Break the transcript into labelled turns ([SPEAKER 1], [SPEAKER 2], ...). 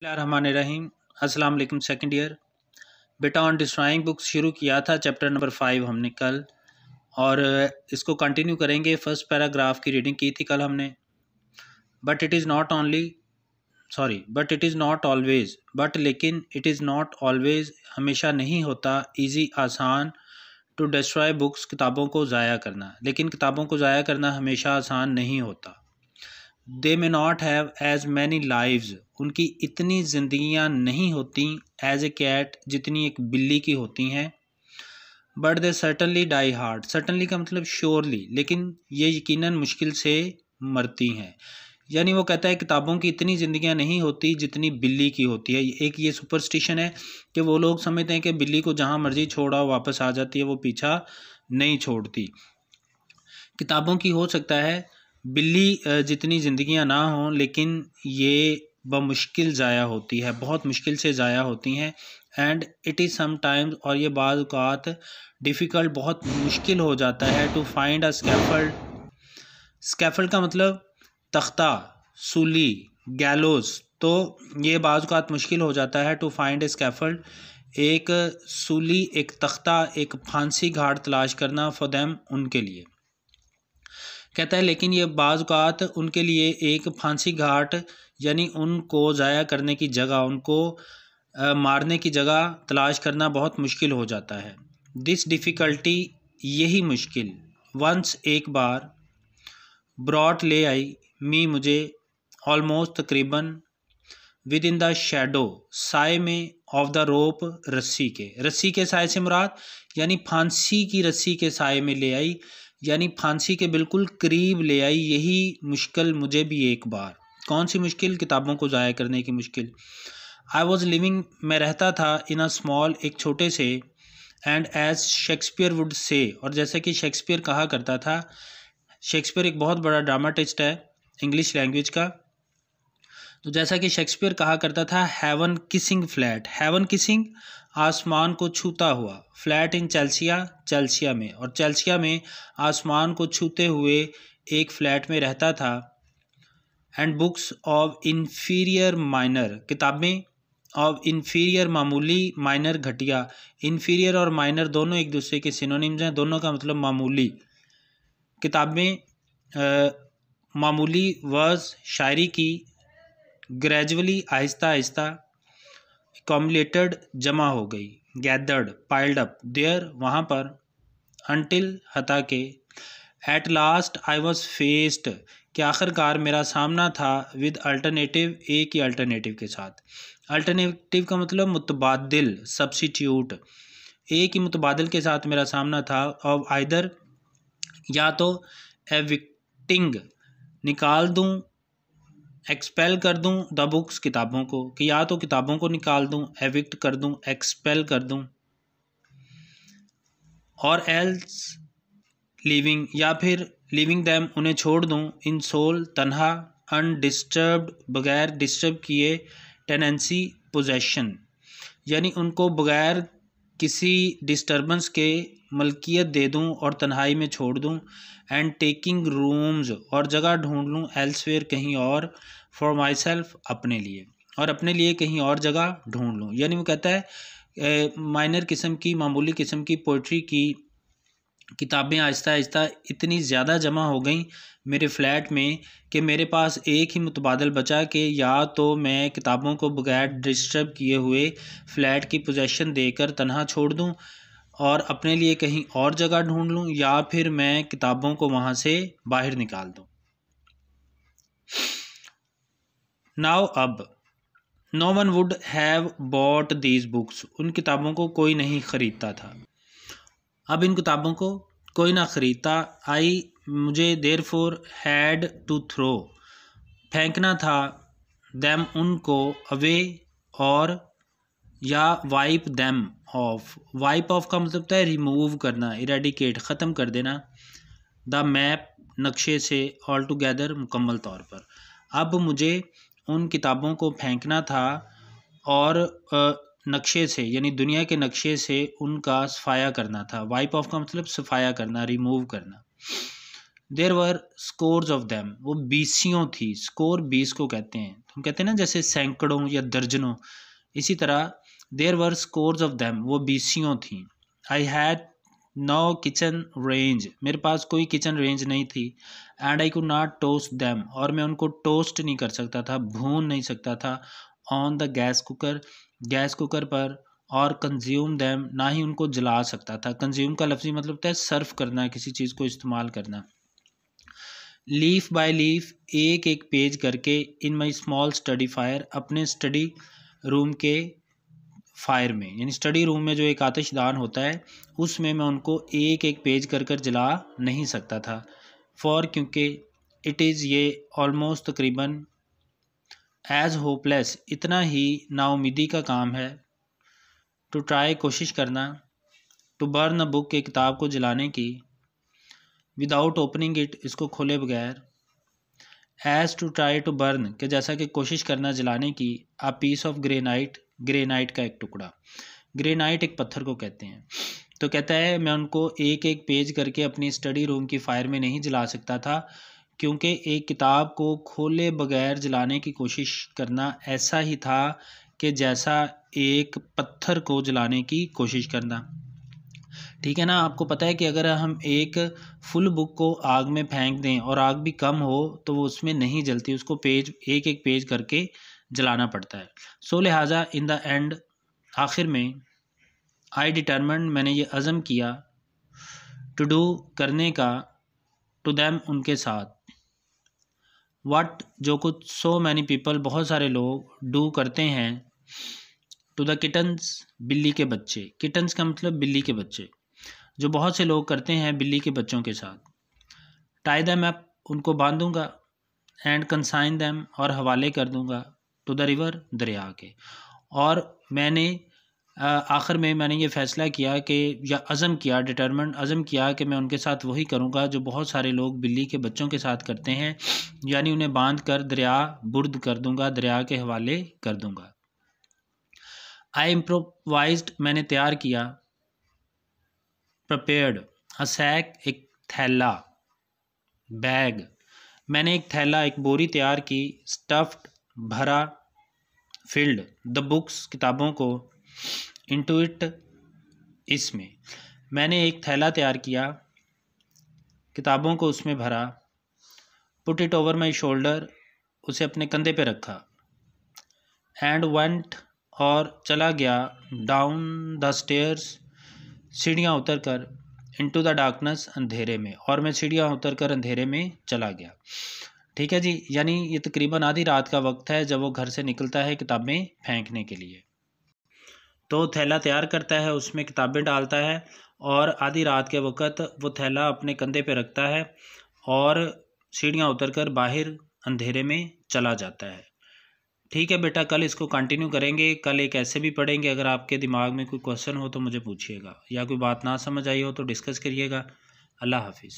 [SPEAKER 1] बिस्मिल्लाहिर्रहमानिर्रहीम। अस्सलाम वालेकुम सेकंड ईयर। बेटा ऑन डिस्ट्रॉइंग बुक्स शुरू किया था, चैप्टर नंबर 5 हमने कल, और इसको कंटिन्यू करेंगे। फर्स्ट पैराग्राफ की रीडिंग की थी कल हमने। But it is not always, but लेकिन इट इज़ नॉट ऑलवेज हमेशा नहीं होता, ईजी आसान, टू डिस्ट्रॉय बुक्स किताबों को ज़ाया करना, लेकिन किताबों को ज़ाया करना हमेशा आसान नहीं होता। They may not have as many lives, उनकी इतनी ज़िंदगियाँ नहीं होती, एज ए कैट, जितनी एक बिल्ली की होती हैं। But they certainly die hard, certainly का मतलब श्योरली, लेकिन ये यकीनन मुश्किल से मरती हैं। यानी वो कहता है किताबों की इतनी ज़िंदगियाँ नहीं होती जितनी बिल्ली की होती है। एक ये सुपरस्टिशन है कि वो लोग समझते हैं कि बिल्ली को जहाँ मर्जी छोड़ा वापस आ जाती है, वो पीछा नहीं छोड़ती। किताबों की हो सकता है बिल्ली जितनी ज़िंदगियां ना हों, लेकिन ये बमुश्किल ज़ाया होती है, बहुत मुश्किल से ज़ाया होती हैं। एंड इट इज़ समटाइम्स, और ये बाज़ औक़ात डिफ़िकल्ट, बहुत मुश्किल हो जाता है, टू फाइंड अ स्कैफल्ड। स्कैफल्ड का मतलब तख्ता, सूली, गैलोस। तो ये बाज़ औक़ात मुश्किल हो जाता है, टू फाइंड ए स्कैफल्ड, एक सूली, एक तख्ता, एक फांसी घाट तलाश करना, फॉर देम, उनके लिए। कहता है लेकिन ये बाज़ औक़ात उनके लिए एक फांसी घाट, यानी उनको ज़ाया करने की जगह, उनको मारने की जगह तलाश करना बहुत मुश्किल हो जाता है। दिस डिफ़िकल्टी, यही मुश्किल, वंस, एक बार, ब्रॉट, ले आई, मी, मुझे, ऑलमोस्ट, तकरीबन, विद इन द शैडो, साए में, ऑफ द रोप, रस्सी के, रस्सी के साए से मुराद यानी फांसी की रस्सी के साए में ले आई, यानी फांसी के बिल्कुल करीब ले आई। यही मुश्किल मुझे भी एक बार। कौन सी मुश्किल? किताबों को ज़ाया करने की मुश्किल। आई वॉज लिविंग, मैं रहता था, इन अ स्मॉल, एक छोटे से, and as Shakespeare would say, और जैसे कि शेक्सपियर कहा करता था। शेक्सपियर एक बहुत बड़ा ड्रामाटिस्ट है इंग्लिश लैंग्वेज का। तो जैसा कि शेक्सपियर कहा करता था, heaven kissing flat, heaven kissing, आसमान को छूता हुआ, फ्लैट इन चेल्सिया, चेल्सिया में, और चेल्सिया में आसमान को छूते हुए एक फ्लैट में रहता था। And books of inferior minor, किताबें, ऑफ इन्फीरियर मामूली, माइनर घटिया। इन्फीरियर और माइनर दोनों एक दूसरे के सिनोनिम्स हैं, दोनों का मतलब मामूली। किताबें मामूली, वर्स, शायरी की, ग्रेजुअली, आहिस्ता आहिस्ता, कॉम्युलेटेड, जमा हो गई, गैदर्ड, पाइल्ड अप, देयर, वहाँ पर, अनटिल, हता के, at last I was faced, कि आखिरकार मेरा सामना था, विद अल्टरनेटिव, एक ही अल्टरनेटिव के साथ। अल्टरनेटिव का मतलब मुतबादिल, सब्सिट्यूट, एक ही मुतबादिल के साथ मेरा सामना था, ऑफ आइदर, या तो एविक्टिंग, निकाल दूँ, एक्सपेल कर दूं, द बुक्स, किताबों को, कि या तो किताबों को निकाल दूं, एविक्ट कर दूं, एक्सपेल कर दूं, और एल्स लिविंग, या फिर लिविंग दैम, उन्हें छोड़ दूं, इन सोल, तन्हा, अनडिस्टर्ब्ड, बगैर डिस्टर्ब किए, टेनेंसी, पोजेशन, यानी उनको बगैर किसी डिस्टर्बेंस के मलकियत दे दूं और तन्हाई में छोड़ दूं। एंड टेकिंग रूम्स, और जगह ढूंढ लूँ, एल्सवेयर, कहीं और, फॉर माई सेल्फ, अपने लिए, और अपने लिए कहीं और जगह ढूंढ लूँ। यानी वो कहता है माइनर किस्म की, मामूली किस्म की पोइट्री की किताबें आहिस्ता आहिस्ता इतनी ज़्यादा जमा हो गई मेरे फ्लैट में कि मेरे पास एक ही मुतबादल बचा कि या तो मैं किताबों को बगैर डिस्टर्ब किए हुए फ्लैट की पोजीशन देकर तन्हा छोड़ दूं और अपने लिए कहीं और जगह ढूंढ लूं, या फिर मैं किताबों को वहाँ से बाहर निकाल दूं। नाउ, अब, no one would have bought these books, उन किताबों को कोई नहीं ख़रीदता था। अब इन किताबों को कोई ना ख़रीदता। आई, मुझे, देयरफॉर, हैड टू थ्रो, फेंकना था, दैम, उनको, अवे, और, या wipe them of, wipe off का मतलब होता है रिमूव करना, इरेडिकेट, ख़त्म कर देना, द मैप, नक्शे से, ऑल टुगेदर, मुकम्मल तौर पर। अब मुझे उन किताबों को फेंकना था और नक्शे से, यानी दुनिया के नक्शे से उनका सफाया करना था। वाइप ऑफ का मतलब सफाया करना, रिमूव करना। There were scores of them, वो बीसियों थी। स्कोर 20 को कहते हैं, हम कहते हैं ना जैसे सैकड़ों या दर्जनों, इसी तरह there were scores of them, वो बीसियों थी। I had no kitchen range, मेरे पास कोई किचन रेंज नहीं थी। And I could not toast them, और मैं उनको टोस्ट नहीं कर सकता था, भून नहीं सकता था। On the gas cooker, gas cooker पर। और कंज्यूम दैम, ना ही उनको जला सकता था। कंज्यूम का लफ्ज़ी मतलब होता है सर्व करना, किसी चीज़ को इस्तेमाल करना। लीफ बाय लीफ, एक एक पेज करके, इन माई स्मॉल स्टडी फायर, अपने स्टडी रूम के फायर में, यानी स्टडी रूम में जो एक आतिशदान होता है उसमें मैं उनको एक एक पेज कर कर जला नहीं सकता था। फॉर, क्योंकि इट इज़, ये ऑलमोस्ट तकरीबन, एज होपलेस, इतना ही नाउमीदी का काम है। टू ट्राई, कोशिश करना। टू बर्न अ बुक, एक किताब को जलाने की। विदाउट ओपनिंग इट, इसको खोले बगैर। As to try to burn, के जैसा कि कोशिश करना जलाने की। A piece of granite, granite का एक टुकड़ा। ग्रेनाइट एक पत्थर को कहते हैं। तो कहता है मैं उनको एक एक पेज करके अपनी स्टडी रूम की फायर में नहीं जला सकता था, क्योंकि एक किताब को खोले बगैर जलाने की कोशिश करना ऐसा ही था कि जैसा एक पत्थर को जलाने की कोशिश करना। ठीक है ना। आपको पता है कि अगर हम एक फुल बुक को आग में फेंक दें और आग भी कम हो तो वो उसमें नहीं जलती, उसको पेज एक एक पेज करके जलाना पड़ता है। सो लिहाजा इन द एंड, आखिर में, आई डिटरमिन्ड, मैंने ये अज़म किया, टू डू, करने का, टू देम, उनके साथ, व्हाट, जो कुछ, सो मैनी पीपल, बहुत सारे लोग, डू, करते हैं, टू द किटन्स, बिल्ली के बच्चे। किटन्स का मतलब बिल्ली के बच्चे, जो बहुत से लोग करते हैं बिल्ली के बच्चों के साथ। टाई दैम अप, उनको बांधूंगा। एंड कंसाइन दैम, और हवाले कर दूंगा, टू द रिवर, दरिया के। और मैंने आखिर में मैंने ये फ़ैसला किया कि, या अज़म किया, डिटरमिन्ड, अज़म किया कि मैं उनके साथ वही करूँगा जो बहुत सारे लोग बिल्ली के बच्चों के साथ करते हैं, यानी उन्हें बांध कर दरिया बुर्द कर दूंगा, दरिया के हवाले कर दूंगा। आई इम्प्रोवाइज्ड, मैंने तैयार किया। प्रिपेयर्ड, अ सैक, एक थैला, बैग, मैंने एक थैला, एक बोरी तैयार की। स्टफ्ड, भरा। फिल्ड द बुक्स, किताबों को। इनटू इट, इसमें, मैंने एक थैला तैयार किया, किताबों को उसमें भरा। Put it over my shoulder, उसे अपने कंधे पे रखा। एंड वेंट, और चला गया। डाउन द स्टेयर्स, सीढ़ियाँ उतर कर। इनटू द डार्कनेस, अंधेरे में, और मैं सीढ़ियाँ उतर कर अंधेरे में चला गया। ठीक है जी, यानी ये तकरीबन आधी रात का वक्त है जब वो घर से निकलता है किताबें फेंकने के लिए। तो थैला तैयार करता है, उसमें किताबें डालता है, और आधी रात के वक्त वो थैला अपने कंधे पे रखता है और सीढ़ियाँ उतरकर बाहर अंधेरे में चला जाता है। ठीक है बेटा, कल इसको कंटिन्यू करेंगे। कल एक ऐसे भी पढ़ेंगे। अगर आपके दिमाग में कोई क्वेश्चन हो तो मुझे पूछिएगा, या कोई बात ना समझ आई हो तो डिस्कस करिएगा। अल्लाह हाफिज़।